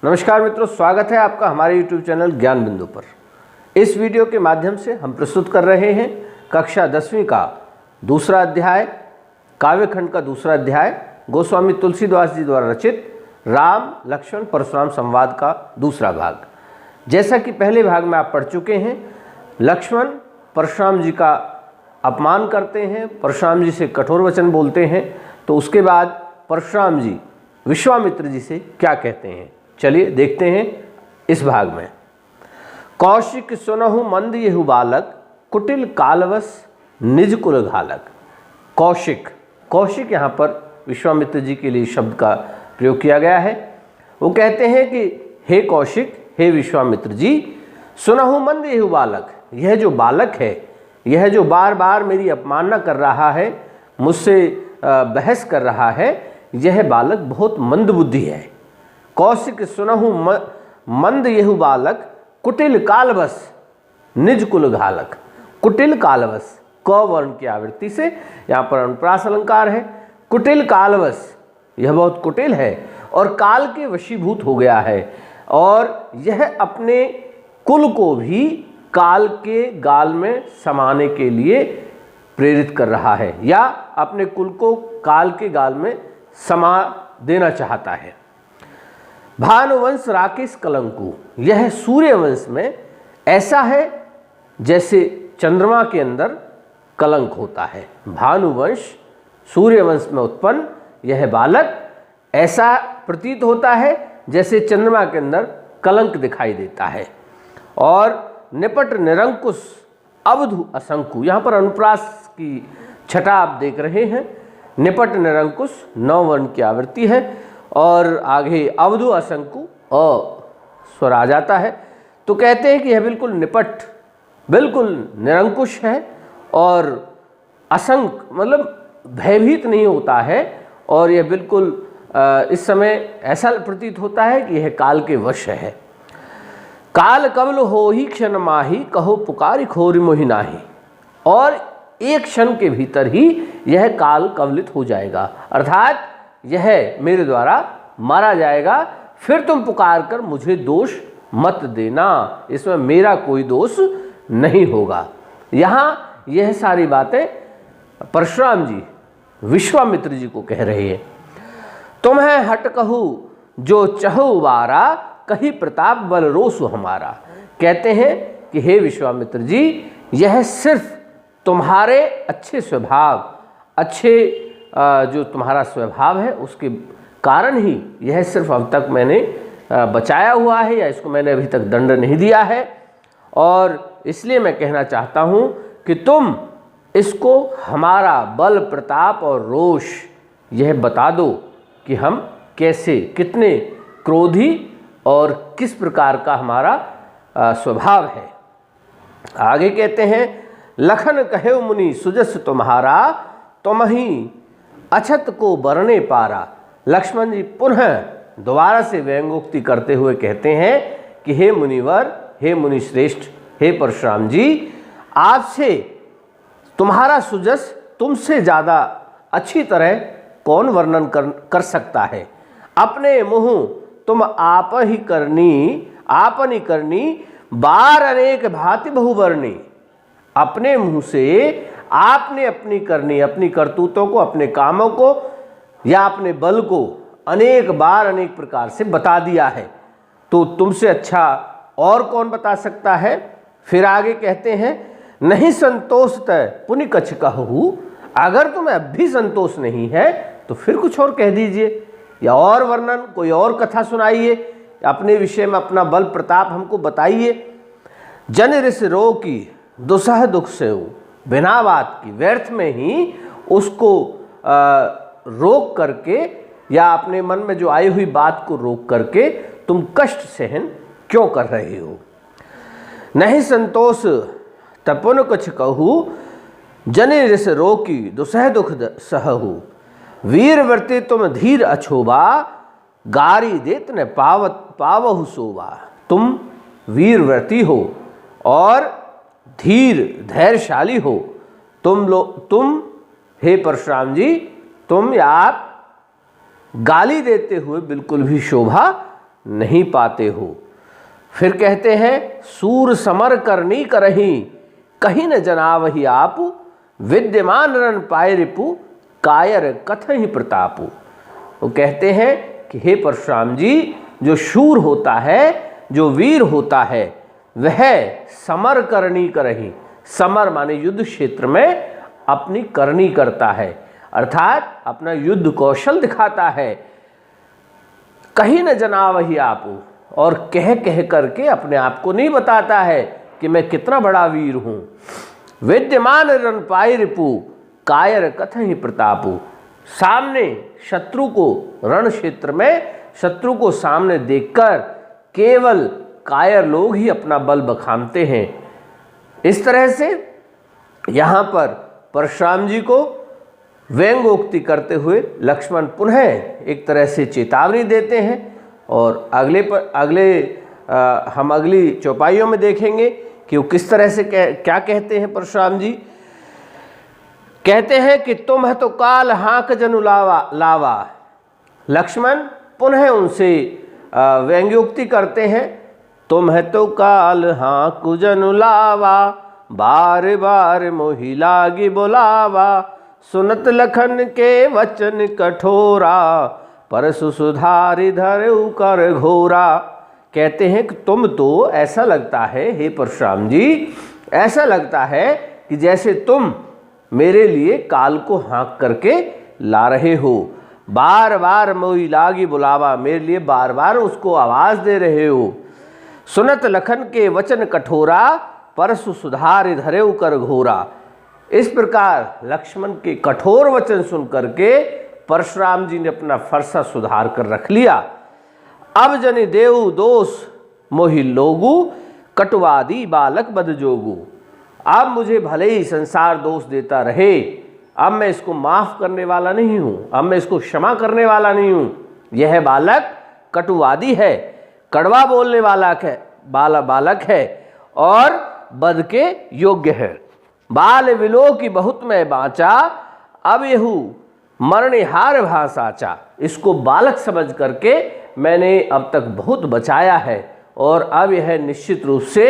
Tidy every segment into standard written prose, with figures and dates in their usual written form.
नमस्कार मित्रों, स्वागत है आपका हमारे YouTube चैनल ज्ञान बिंदु पर। इस वीडियो के माध्यम से हम प्रस्तुत कर रहे हैं कक्षा 10वीं का दूसरा अध्याय, काव्यखंड का दूसरा अध्याय, गोस्वामी तुलसीदास जी द्वारा रचित राम लक्ष्मण परशुराम संवाद का दूसरा भाग। जैसा कि पहले भाग में आप पढ़ चुके हैं, लक्ष्मण परशुराम जी का अपमान करते हैं, परशुराम जी से कठोर वचन बोलते हैं। तो उसके बाद परशुराम जी विश्वामित्र जी से क्या कहते हैं, चलिए देखते हैं इस भाग में। कौशिक सुनहु मंद येहु बालक, कुटिल कालवश निज कुल घालक। कौशिक, कौशिक यहाँ पर विश्वामित्र जी के लिए शब्द का प्रयोग किया गया है। वो कहते हैं कि हे कौशिक, हे विश्वामित्र जी, सुनहु मंद येहु बालक, यह जो बालक है, यह जो बार बार मेरी अपमानना कर रहा है, मुझसे बहस कर रहा है, यह बालक बहुत मंद बुद्धि है। कौशिक सुनहु मंद येहु बालक, कुटिल कालवश निज कुल घालक। कुटिल कालवश, क वर्ण की आवृत्ति से यहाँ पर अनुप्रास अलंकार है। कुटिल कालवश, यह बहुत कुटिल है और काल के वशीभूत हो गया है, और यह अपने कुल को भी काल के गाल में समाने के लिए प्रेरित कर रहा है, या अपने कुल को काल के गाल में समा देना चाहता है। भानुवंश राकेश कलंकु, यह सूर्यवंश में ऐसा है जैसे चंद्रमा के अंदर कलंक होता है। भानुवंश सूर्यवंश में उत्पन्न यह बालक ऐसा प्रतीत होता है जैसे चंद्रमा के अंदर कलंक दिखाई देता है। और निपट निरंकुश अवधु असंकु, यहाँ पर अनुप्रास की छटा आप देख रहे हैं। निपट निरंकुश 9 वर्ण की आवृत्ति है, और आगे अवधु असंकु अ स्वर आ जाता है। तो कहते हैं कि यह बिल्कुल निपट, बिल्कुल निरंकुश है, और असंक मतलब भयभीत नहीं होता है, और यह बिल्कुल इस समय ऐसा प्रतीत होता है कि यह काल के वश है। काल कबल हो ही क्षण माही, कहो पुकारी खोरी मोहि नाही। और एक क्षण के भीतर ही यह काल कवलित हो जाएगा, अर्थात यह मेरे द्वारा मारा जाएगा, फिर तुम पुकार कर मुझे दोष मत देना, इसमें मेरा कोई दोष नहीं होगा। यहाँ यह सारी बातें परशुराम जी विश्वामित्र जी को कह रहे हैं। तुम्हें हट कहू जो चहु बारा, कही प्रताप बल रोसु हमारा। कहते हैं कि हे विश्वामित्र जी, यह सिर्फ तुम्हारे अच्छे स्वभाव, अच्छे जो तुम्हारा स्वभाव है उसके कारण ही यह सिर्फ अब तक मैंने बचाया हुआ है, या इसको मैंने अभी तक दंड नहीं दिया है। और इसलिए मैं कहना चाहता हूँ कि तुम इसको हमारा बल, प्रताप और रोष यह बता दो कि हम कैसे, कितने क्रोधी और किस प्रकार का हमारा स्वभाव है। आगे कहते हैं, लखन कहे मुनि सुजस तुम्हारा, तुम ही अछत को बरने पारा। लक्ष्मण जी पुनः दोबारा से व्यंगोक्ति करते हुए कहते हैं कि हे मुनिवर, हे मुनि श्रेष्ठ, हे परशुराम जी, आपसे तुम्हारा सुजस तुमसे ज़्यादा अच्छी तरह कौन वर्णन कर सकता है। अपने मुँह तुम आप ही करनी, बार अनेक भांति बहुवर्णी। अपने मुँह से आपने अपनी करनी, अपनी करतूतों को, अपने कामों को या अपने बल को अनेक बार अनेक प्रकार से बता दिया है, तो तुमसे अच्छा और कौन बता सकता है। फिर आगे कहते हैं, नहीं संतोष तय पुनि कछ कहूँ। अगर तुम्हें अब भी संतोष नहीं है तो फिर कुछ और कह दीजिए, या और वर्णन, कोई और कथा सुनाइए, अपने विषय में अपना बल प्रताप हमको बताइए। जन ऋष रो की दुसह दुख से, बिना बात की, व्यर्थ में ही उसको रोक करके, या अपने मन में जो आई हुई बात को रोक करके तुम कष्ट सहन क्यों कर रहे हो। नहीं संतोष तपुन कुछ कहू, जने ऋष रोकी दुसह दुख सहु। वीर व्रते तुम धीर अछोबा, गारी देत न पावहु सोबा। तुम वीर व्रती हो और धीर धैर्यशाली हो। तुम हे परशुराम जी, तुम आप गाली देते हुए बिल्कुल भी शोभा नहीं पाते हो। फिर कहते हैं सूर समर करनी करही, कहीं न जनावही आपू, विद्यमान रन पाए रिपु, कायर कथहि प्रतापु। वो कहते हैं कि हे परशुराम जी, जो शूर होता है, जो वीर होता है, वह समर करनी करही, समर माने युद्ध क्षेत्र में अपनी करनी करता है, अर्थात अपना युद्ध कौशल दिखाता है। कहीं न जनावही आपू, और कह कह करके अपने आप को नहीं बताता है कि मैं कितना बड़ा वीर हूं। विद्यमान रन पाई रिपु, कायर कथहि प्रतापु। सामने शत्रु को, रण क्षेत्र में शत्रु को सामने देखकर केवल कायर लोग ही अपना बल बखानते हैं। इस तरह से यहाँ पर परशुराम जी को व्यंग्योक्ति करते हुए लक्ष्मण पुनः एक तरह से चेतावनी देते हैं। और हम अगली चौपाइयों में देखेंगे कि वो किस तरह से क्या कहते हैं। परशुराम जी कहते हैं कि तुम है तो काल हाँक जनु लावा। लक्ष्मण पुनः उनसे व्यंग्योक्ति करते हैं, तुम है तो काल हाँक जनु लावा, बार बार मोहि लागी बोलावा, सुनत लखन के वचन कठोरा, परसु सुधारि धरऊ कर घोरा। कहते हैं कि तुम तो ऐसा लगता है, हे परशुराम जी, ऐसा लगता है कि जैसे तुम मेरे लिए काल को हाँक करके ला रहे हो, बार बार मोहि लागी बुलावा, मेरे लिए बार बार उसको आवाज दे रहे हो। सुनत लखन के वचन कठोरा, परसु सुधारि धरऊ कर घोरा। इस प्रकार लक्ष्मण के कठोर वचन सुन करके परशुराम जी ने अपना फरसा सुधार कर रख लिया। अब जनि देव दोष मोहि लोगु, कटुवादी बालक बद जोगु। अब मुझे भले ही संसार दोष देता रहे, अब मैं इसको माफ करने वाला नहीं हूँ, अब मैं इसको क्षमा करने वाला नहीं हूँ। यह बालक कटुवादी है, कड़वा बोलने वाला बालक है और बद के योग्य है। बाल विलो की बहुत मैं बाँचा, अब यहू मरणिहार भासाचा। इसको बालक समझ करके मैंने अब तक बहुत बचाया है और अब यह निश्चित रूप से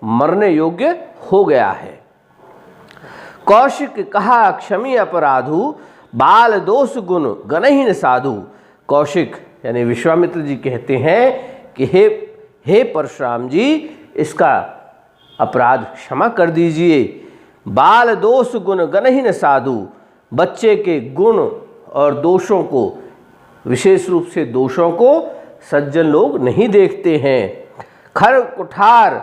मरने योग्य हो गया है। कौशिक कहा क्षमी अपराधु, बाल दोष गुण गणहीन साधु। कौशिक यानी विश्वामित्र जी कहते हैं कि हे परशुराम जी, इसका अपराध क्षमा कर दीजिए। बाल दोष गुण गणहीन साधु, बच्चे के गुण और दोषों को, विशेष रूप से दोषों को सज्जन लोग नहीं देखते हैं। खर कुठार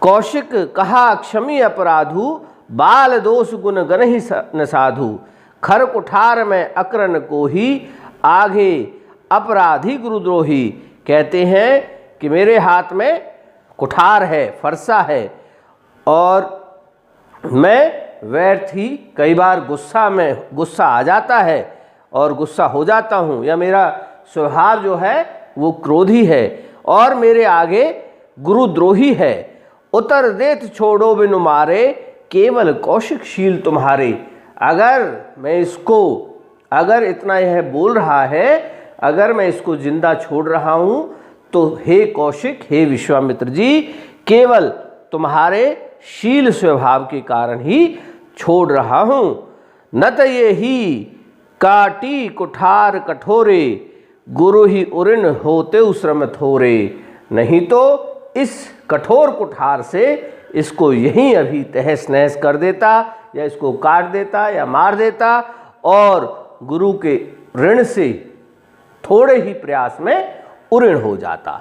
कौशिक कहा क्षमी अपराधु, बाल दोष गुण गणहि न साधु। खर कुठार में अकरन को ही, आगे अपराधी गुरुद्रोही। कहते हैं कि मेरे हाथ में कुठार है, फरसा है, और मैं व्यर्थ ही कई बार गुस्सा आ जाता है और गुस्सा हो जाता हूँ, या मेरा स्वभाव जो है वो क्रोधी है और मेरे आगे गुरुद्रोही है। उतर देत छोड़ो बिनु मारे, केवल कौशिक शील तुम्हारे। अगर इतना यह बोल रहा है, अगर मैं इसको जिंदा छोड़ रहा हूँ, तो हे कौशिक, हे विश्वामित्र जी, केवल तुम्हारे शील स्वभाव के कारण ही छोड़ रहा हूँ। न तो ये ही काटी कुठार कठोरे, गुरु ही उऋण होते श्रम थोरे। नहीं तो इस कठोर कुठार से इसको यहीं अभी तहस नहस कर देता, या इसको काट देता या मार देता, और गुरु के ऋण से थोड़े ही प्रयास में उऋण हो जाता।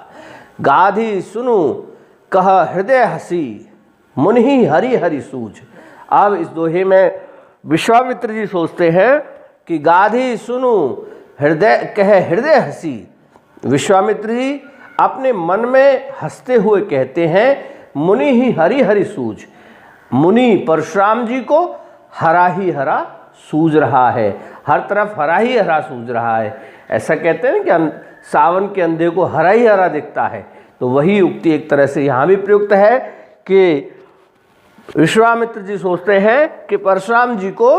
गाधी सुनु कह हृदय हसी, मुनि हरि हरि सूझ। अब इस दोहे में विश्वामित्र जी सोचते हैं कि गाधी सुनु हृदय हसी। विश्वामित्र जी अपने मन में हंसते हुए कहते हैं, मुनि ही हरि हरि सूझ। मुनि परशुराम जी को हरा ही हरा सूझ रहा है, हर तरफ हरा ही हरा सूझ रहा है। ऐसा कहते हैं कि सावन के अंधे को हरा ही हरा दिखता है, तो वही उक्ति एक तरह से यहाँ भी प्रयुक्त है कि विश्वामित्र जी सोचते हैं कि परशुराम जी को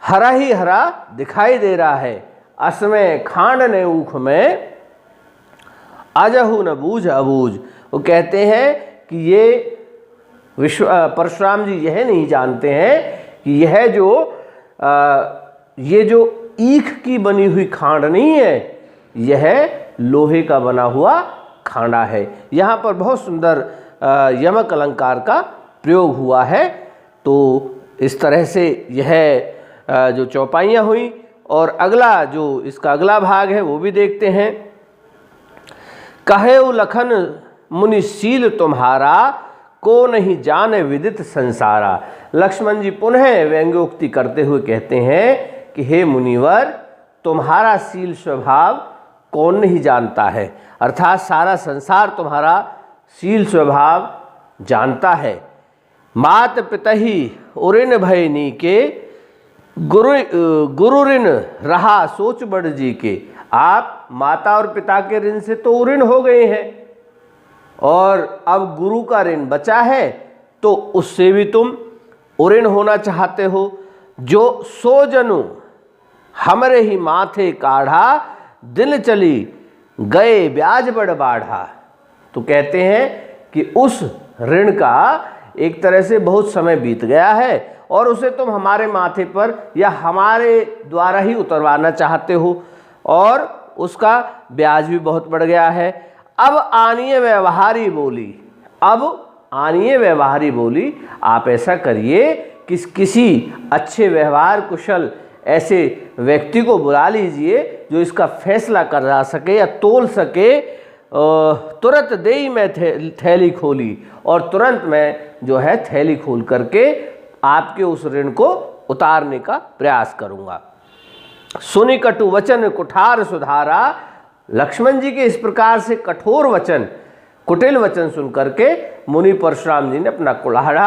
हरा ही हरा दिखाई दे रहा है। असमय खांड ने ऊख में अजहु न बूझ अबूझ। वो कहते हैं कि ये परशुराम जी यह नहीं जानते हैं कि ये जो ईख की बनी हुई खांड नहीं है, यह लोहे का बना हुआ खांडा है। यहाँ पर बहुत सुंदर यमक अलंकार का प्रयोग हुआ है। तो इस तरह से यह जो चौपाइयाँ हुई, और अगला जो इसका अगला भाग है वो भी देखते हैं। कहेउ लखन मुनिशील तुम्हारा, को नहीं जाने विदित संसारा। लक्ष्मण जी पुनः व्यंग्योक्ति करते हुए कहते हैं कि हे मुनिवर, तुम्हारा शील स्वभाव कौन नहीं जानता है, अर्थात सारा संसार तुम्हारा शील स्वभाव जानता है। मात पितहि उरिन भय नीके, गुरु ऋण रहा सोच बड़ जी के। आप माता और पिता के ऋण से तो उऋण हो गए हैं, और अब गुरु का ऋण बचा है तो उससे भी तुम उऋण होना चाहते हो। जो सो जनु हमरे ही माथे काढ़ा, दिन चली गए ब्याज बड़ बाढ़ा। तो कहते हैं कि उस ऋण का एक तरह से बहुत समय बीत गया है, और उसे तुम हमारे माथे पर या हमारे द्वारा ही उतरवाना चाहते हो, और उसका ब्याज भी बहुत बढ़ गया है। अब आनिए व्यवहारी बोली, अब आनिए व्यवहारी बोली, आप ऐसा करिए कि किसी अच्छे व्यवहार कुशल ऐसे व्यक्ति को बुला लीजिए जो इसका फैसला करा सके या तोल सके। तुरंत देई मैं थैली खोली, और तुरंत मैं जो है थैली खोल करके आपके उस ऋण को उतारने का प्रयास करूंगा। सुनि कटु वचन कुठार सुधारा। लक्ष्मण जी के इस प्रकार से कठोर वचन, कुटिल वचन सुन करके मुनि परशुराम जी ने अपना कुल्हाड़ा,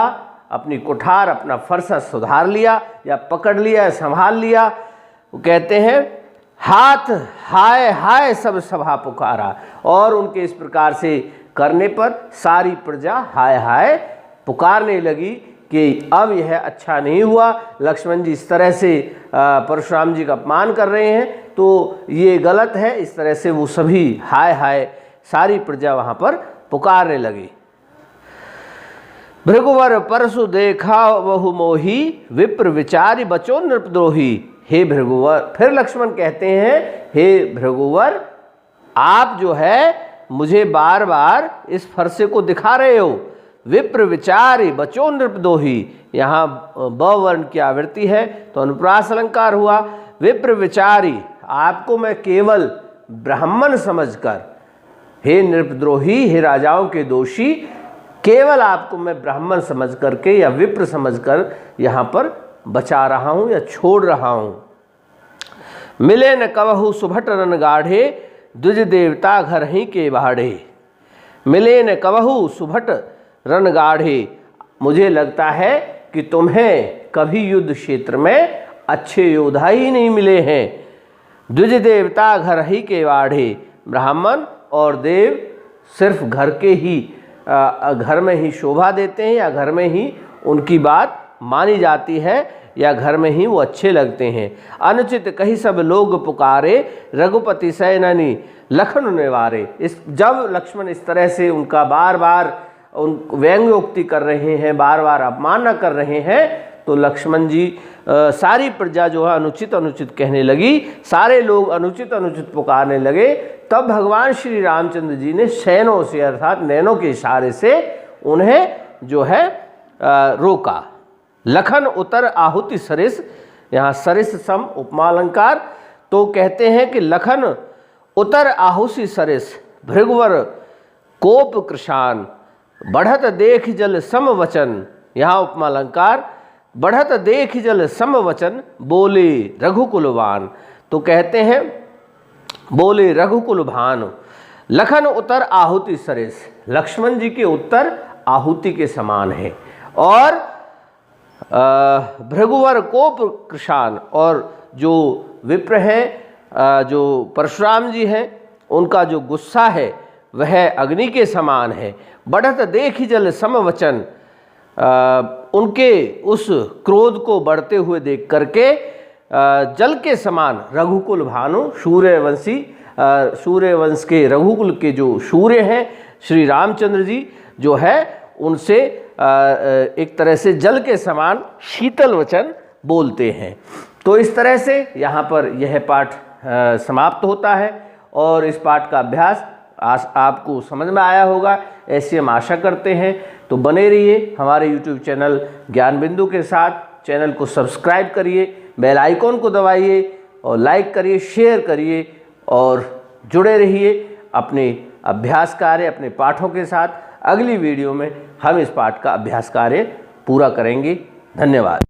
अपनी कुठार, अपना फरसा सुधार लिया या पकड़ लिया, संभाल लिया। वो कहते हैं हाथ हाय हाय सब सभा पुकारा, और उनके इस प्रकार से करने पर सारी प्रजा हाय हाय पुकारने लगी कि अब यह अच्छा नहीं हुआ। लक्ष्मण जी इस तरह से परशुराम जी का अपमान कर रहे हैं, तो ये गलत है। इस तरह से वो सभी हाय हाय सारी प्रजा वहाँ पर पुकारने लगी। भृगुवर परसु देखा बहु मोही, विप्र विचारी बचो नृपद्रोही। हे भृगुवर, फिर लक्ष्मण कहते हैं हे भृगुवर, आप जो है मुझे बार बार इस फरसे को दिखा रहे हो। विप्र विचारी बचो नृपद्रोही, यहाँ ब वर्ण की आवृत्ति है तो अनुप्रास अलंकार हुआ। विप्र विचारी, आपको मैं केवल ब्राह्मण समझकर, हे नृपद्रोही, हे राजाओं के दोषी, केवल आपको मैं ब्राह्मण समझ करके या विप्र समझकर यहाँ पर बचा रहा हूँ या छोड़ रहा हूँ। मिले न कवहु सुभट रन गाढ़े, द्विज देवता घर ही के बाढ़े। मिले न कवहु सुभट रन गाढ़े, मुझे लगता है कि तुम्हें कभी युद्ध क्षेत्र में अच्छे योद्धा ही नहीं मिले हैं। द्विज देवता घर ही के बाढ़े, ब्राह्मण और देव सिर्फ घर में ही शोभा देते हैं, या घर में ही उनकी बात मानी जाती है, या घर में ही वो अच्छे लगते हैं। अनुचित कही सब लोग पुकारे, रघुपति सैननी लखन निवारे। जब लक्ष्मण इस तरह से उनका बार बार व्यंग्योक्ति कर रहे हैं, बार बार अपमानना कर रहे हैं, तो लक्ष्मण जी सारी प्रजा जो है अनुचित अनुचित कहने लगी, सारे लोग अनुचित अनुचित पुकारने लगे। तब भगवान श्री रामचंद्र जी ने सैनों से अर्थात नैनों के इशारे से उन्हें जो है रोका। लखन उतर आहुति सरिस, यहाँ सरिस सम उपमा अलंकार। तो कहते हैं कि लखन उतर आहुति सरिस, भृगुवर कोप कृशान, बढ़त देख जल सम वचन। यहाँ उपमा अलंकार, बढ़त देख जल सम वचन, बोले रघुकुलवान। तो कहते हैं बोले रघुकुल भानु। लखन उत्तर आहुति सरिस, लक्ष्मण जी के उत्तर आहुति के समान है। और भृगुवर कोप कृशान, और जो विप्र हैं, जो परशुराम जी हैं, उनका जो गुस्सा है वह अग्नि के समान है। बढ़त देख जल समवचन, उनके उस क्रोध को बढ़ते हुए देख करके जल के समान रघुकुल भानु सूर्यवंशी सूर्य वंश के रघुकुल के जो सूर्य हैं श्री रामचंद्र जी जो है उनसे एक तरह से जल के समान शीतल वचन बोलते हैं। तो इस तरह से यहाँ पर यह पाठ समाप्त होता है और इस पाठ का अभ्यास आपको समझ में आया होगा, ऐसी हम आशा करते हैं। तो बने रहिए हमारे YouTube चैनल ज्ञान बिंदु के साथ। चैनल को सब्सक्राइब करिए, बेल आइकॉन को दबाइए और लाइक करिए, शेयर करिए और जुड़े रहिए अपने अभ्यास कार्य, अपने पाठों के साथ। अगली वीडियो में हम इस पाठ का अभ्यास कार्य पूरा करेंगे। धन्यवाद।